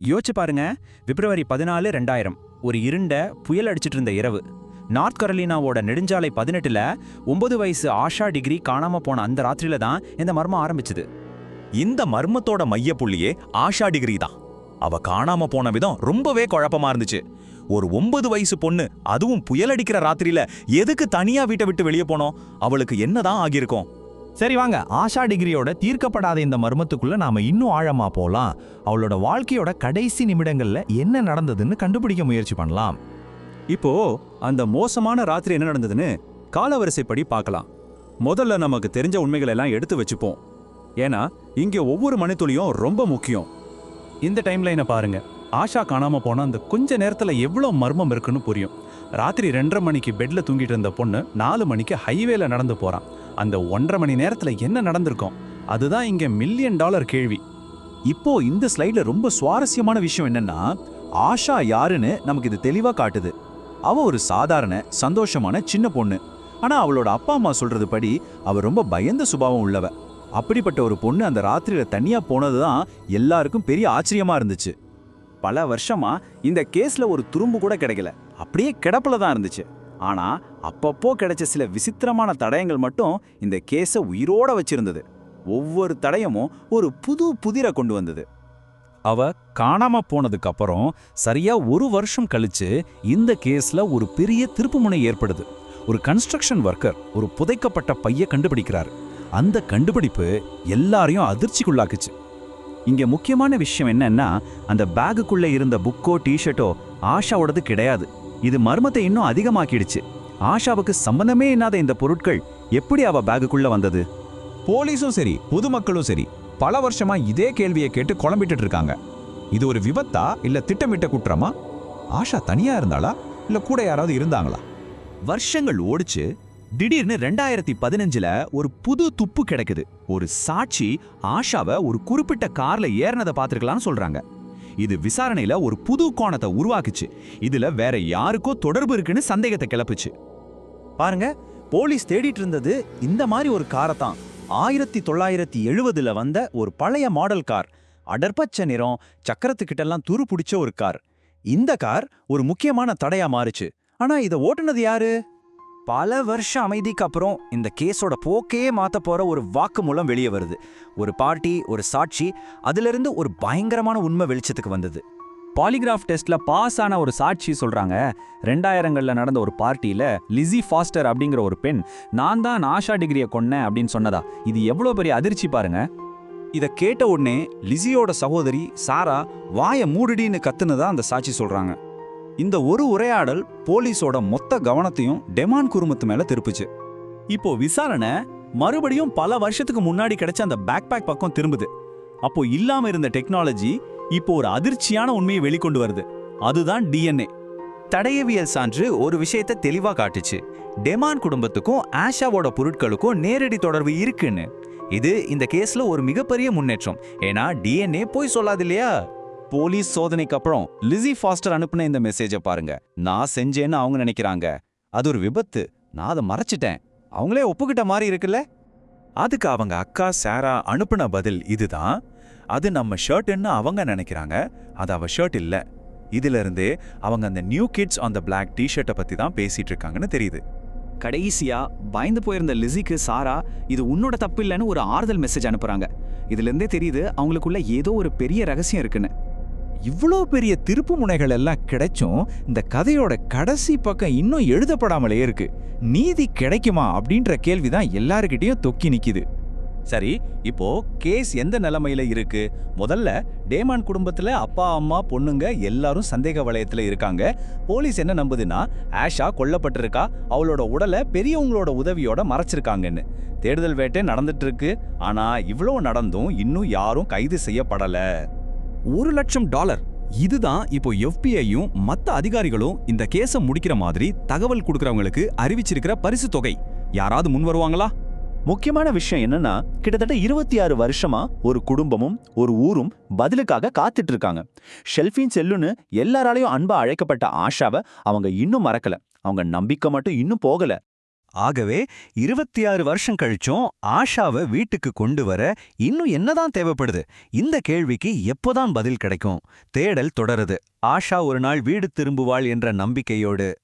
யோசிச்சு பாருங்க. பிப்ரவரி 14, 2000 ஒரு இருண்ட புயல் அடிச்சிட்டு இருந்த இரவு. நார்த் கரோலினாவோட நெடுஞ்சாலை 18ல 9 வயசு ஆஷா டிகிரி காணாம போன அந்த ராத்திரியில தான் இந்த மர்மம் ஆரம்பிச்சது. இந்த மர்மத்தோட மையப்புள்ளியே ஆஷா டிகிரி தான். அவ காணாம போன விதம் ரொம்பவே குழப்பமா இருந்துச்சு. ஒரு 9 வயசு பொண்ணு, அதுவும் புயல் அடிக்கிற ராத்திரியில எதுக்கு தனியா வீட்டை விட்டு வெளியே போனோம்? அவளுக்கு என்னதான் ஆகியிருக்கும்? சரி வாங்க, ஆஷா டிகிரியோட தீர்க்கப்படாத இந்த மர்மத்துக்குள்ள நாம இன்னும் ஆழமா போலாம். அவளோட வாழ்க்கையோட கடைசி நிமிடங்கள்ல என்ன நடந்ததுன்னு கண்டுபிடிக்க முயற்சி பண்ணலாம். இப்போ அந்த மோசமான ராத்திரி என்ன நடந்ததுன்னு காலவரிசைப்படி பார்க்கலாம். முதல்ல நமக்கு தெரிஞ்ச உண்மைகளை எல்லாம் எடுத்து வச்சுப்போம். ஏன்னா இங்க ஒவ்வொரு மணித்துளியும் ரொம்ப முக்கியம். இந்த டைம்லைனை பாருங்க. ஆஷா காணாம போன அந்த கொஞ்ச நேரத்துல எவ்வளவு மர்மம் இருக்குன்னு புரியும். ராத்திரி 2:30 மணிக்கு பெட்ல தூங்கிட்டு இருந்த பொண்ணு 4 மணிக்கு ஹைவேல நடந்து போறான். அந்த 1.5 மணி நேரத்துல என்ன நடந்திருக்கும்? அதுதான் இங்க $1 மில்லியன் கேள்வி. இப்போ இந்த ஸ்லைட்ல ரொம்ப சுவாரஸ்யமான விஷயம் என்னன்னா, ஆஷா யாருன்னு நமக்கு இது தெளிவா காட்டுது. அவ ஒரு சாதாரண சந்தோஷமான சின்ன பொண்ணு. ஆனா அவளோட அப்பா அம்மா சொல்றது படி அவ ரொம்ப பயந்த சுபாவம் உள்ளவ. அப்படிப்பட்ட ஒரு பொண்ணு அந்த ராத்திரியில தனியா போனதுதான் எல்லாருக்கும் பெரிய ஆச்சரியமா இருந்துச்சு. பல வருஷமா இந்த கேஸ்ல ஒரு துரும்பு கூட கிடைக்கல, அப்படியே கிடப்புல தான் இருந்துச்சு. ஆனா அப்பப்போ கிடைச்ச சில விசித்திரமான தடயங்கள் மட்டும் இந்த கேஸை உயிரோட வச்சிருந்தது. ஒவ்வொரு தடயமும் ஒரு புது புதிரை கொண்டு வந்தது. அவ காணாம போனதுக்கு அப்புறம் சரியா 1 வருஷம் கழிச்சு இந்த கேஸ்ல ஒரு பெரிய திருப்புமுனை ஏற்படுது. ஒரு கன்ஸ்ட்ரக்ஷன் ஒர்க்கர் ஒரு புதைக்கப்பட்ட பைய கண்டுபிடிக்கிறாரு. அந்த கண்டுபிடிப்பு எல்லாரையும் அதிர்ச்சிக்குள்ளாக்குச்சு. இங்க முக்கியமான விஷயம் என்னன்னா, அந்த பேகுக்குள்ள இருந்த புக்கோ டிஷர்ட்டோ ஆஷாவோடது கிடையாது. இது மர்மத்தை இன்னும் அதிகமாக்கிடுச்சு. ஆஷாவுக்கு சம்பந்தமே இல்லாத இந்த பொருட்கள் எப்படி அவ பேகுக்குள்ள வந்தது? போலீஸும் சரி, பொதுமக்களும் சரி, பல வருஷமா இதே கேள்வியை கேட்டு குழம்பிட்டு இருக்காங்க. இது ஒரு விபத்தா இல்ல திட்டமிட்ட குற்றமா? ஆஷா தனியா இருந்தாளா இல்ல கூட யாராவது இருந்தாங்களா? வருஷங்கள் ஓடிச்சு. திடீர்னு 2015ல ஒரு புது துப்பு கிடைக்குது. ஒரு சாட்சி ஆஷாவை ஒரு குறிப்பிட்ட கார்ல ஏறினதை பார்த்திருக்கலாம்னு சொல்றாங்க. இது விசாரணையில ஒரு புது கோணத்தை உருவாக்குச்சு. இதுல வேற யாருக்கோ தொடர்பு இருக்குன்னு சந்தேகத்தை கிளப்புச்சு. பாருங்க, போலீஸ் தேடிட்டு இருந்தது இந்த மாதிரி ஒரு காரை தான். 1970ல வந்த ஒரு பழைய மாடல் கார். அடர்பச்சை நிறம், சக்கரத்துக்கிட்டெல்லாம் துரு பிடிச்ச ஒரு கார். இந்த கார் ஒரு முக்கியமான தடையா மாறுச்சு. ஆனா இதை ஓட்டுனது யாரு? பல வருஷம் அமைதிக்கு அப்புறம் இந்த கேஸோட போக்கையே மாத்த போற ஒரு வாக்குமூலம் வெளியே வருது. ஒரு பார்ட்டி, ஒரு சாட்சி, அதிலிருந்து ஒரு பயங்கரமான உண்மை வெளிச்சத்துக்கு வந்தது. பாலிகிராஃப் டெஸ்ட்ல பாஸ் ஆன ஒரு சாட்சி சொல்றாங்க, 2000ங்கள்ல நடந்த ஒரு பார்ட்டியில லிஸி ஃபாஸ்டர் அப்படிங்கிற ஒரு பெண், நான் தான் ஆஷா டிகிரியை கொன்னேன் அப்படின்னு சொன்னதா. இது எவ்வளவு பெரிய அதிர்ச்சி பாருங்க. இதை கேட்ட உடனே லிஸியோட சகோதரி சாரா வாய மூடிடின்னு கத்துனதா அந்த சாட்சி சொல்றாங்க. இந்த ஒரு உரையாடல் போலீஸோட மொத்த கவனத்தையும் டெமான் குடும்பத்து மேல திருப்புச்சு. இப்போ விசாரணை மறுபடியும் பல வருஷத்துக்கு முன்னாடி கிடைச்ச அந்த பேக்பேக் பக்கம் திரும்புது. அப்போ இல்லாம இருந்த டெக்னாலஜி இப்போ ஒரு அதிர்ச்சியான உண்மையை வெளிக்கொண்டு வருது. அதுதான் டிஎன்ஏ. தடயவியல் சான்று ஒரு விஷயத்தை தெளிவா காட்டுச்சு. டெமான் குடும்பத்துக்கும் ஆஷாவோட பொருட்களுக்கும் நேரடி தொடர்பு இருக்குன்னு. இது இந்த கேஸ்ல ஒரு மிகப்பெரிய முன்னேற்றம். ஏன்னா டிஎன்ஏ போய் சொல்லாது இல்லையா? போலீஸ் சோதனைக்கு அப்புறம் லிஸி ஃபாஸ்டர் அனுப்புன இந்த மெசேஜை பாருங்க. நான் செஞ்சேன்னு அவங்க நினைக்கிறாங்க. அது ஒரு விபத்து, நான் அதை மறைச்சிட்டேன். அவங்களே ஒப்புக்கிட்ட மாதிரி இருக்குல்ல? அதுக்கு அவங்க அக்கா சாரா அனுப்புன பதில் இதுதான். அது நம்ம ஷர்ட்ன்னு அவங்க நினைக்கிறாங்க. அது அவ ஷர்ட் இல்ல. இதுல இருந்தே அவங்க அந்த new kids on the block டிஷர்ட்டை பத்தி தான் பேசிட்டு இருக்காங்கன்னு தெரியுது. கடைசியா பயந்து போயிருந்த லிஸிக்கு சாரா இது உன்னோட தப்பு இல்லைன்னு ஒரு ஆறுதல் மெசேஜ் அனுப்புறாங்க. இதுல இருந்தே தெரியுது அவங்களுக்குள்ள ஏதோ ஒரு பெரிய ரகசியம் இருக்குன்னு. இவ்வளோ பெரிய திருப்பு முனைகள் எல்லாம் கிடைச்சும் இந்த கதையோட கடைசி பக்கம் இன்னும் எழுதப்படாமலே இருக்கு. நீதி கிடைக்குமா அப்படின்ற கேள்விதான் எல்லாருக்கிட்டையும் தொக்கி நிக்குது. சரி, இப்போ கேஸ் எந்த நிலைமையில இருக்கு? முதல்ல டேமான் குடும்பத்துல அப்பா, அம்மா, பொண்ணுங்க எல்லாரும் சந்தேக வளையத்துல இருக்காங்க. போலீஸ் என்ன நம்புதுன்னா ஆஷா கொல்லப்பட்டிருக்கா, அவளோட உடலை பெரியவங்களோட உதவியோட மறைச்சிருக்காங்கன்னு. தேடுதல் வேட்டை நடந்துட்டு இருக்கு. ஆனா இவ்வளவு நடந்தும் இன்னும் யாரும் கைது செய்யப்படல. $1 லட்சம். இதுதான் இப்போ FBI-யும் மத்த அதிகாரிகளும் இந்த கேஸை முடிக்கிற மாதிரி தகவல் கொடுக்கறவங்களுக்கு அறிவிச்சிருக்கிற பரிசு தொகை. யாராவது முன் வருவாங்களா? முக்கியமான விஷயம் என்னன்னா, கிட்டத்தட்ட 26 வருஷமா ஒரு குடும்பமும் ஒரு ஊரும் பதிலுக்காக காத்துட்டு இருக்காங்க. ஷெல்ஃபின் செல்லுன்னு எல்லாராலையும் அன்பா அழைக்கப்பட்ட ஆஷாவை அவங்க இன்னும் மறக்கல. அவங்க நம்பிக்கை மட்டும் இன்னும் போகல. ஆகவே 26 வருஷம் கழிச்சும் ஆஷாவை வீட்டுக்கு கொண்டு வர இன்னும் என்னதான் தேவைப்படுது? இந்த கேள்விக்கு எப்போதான் பதில் கிடைக்கும்? தேடல் தொடருது. ஆஷா ஒரு நாள் வீடு திரும்புவாள் என்ற நம்பிக்கையோடு.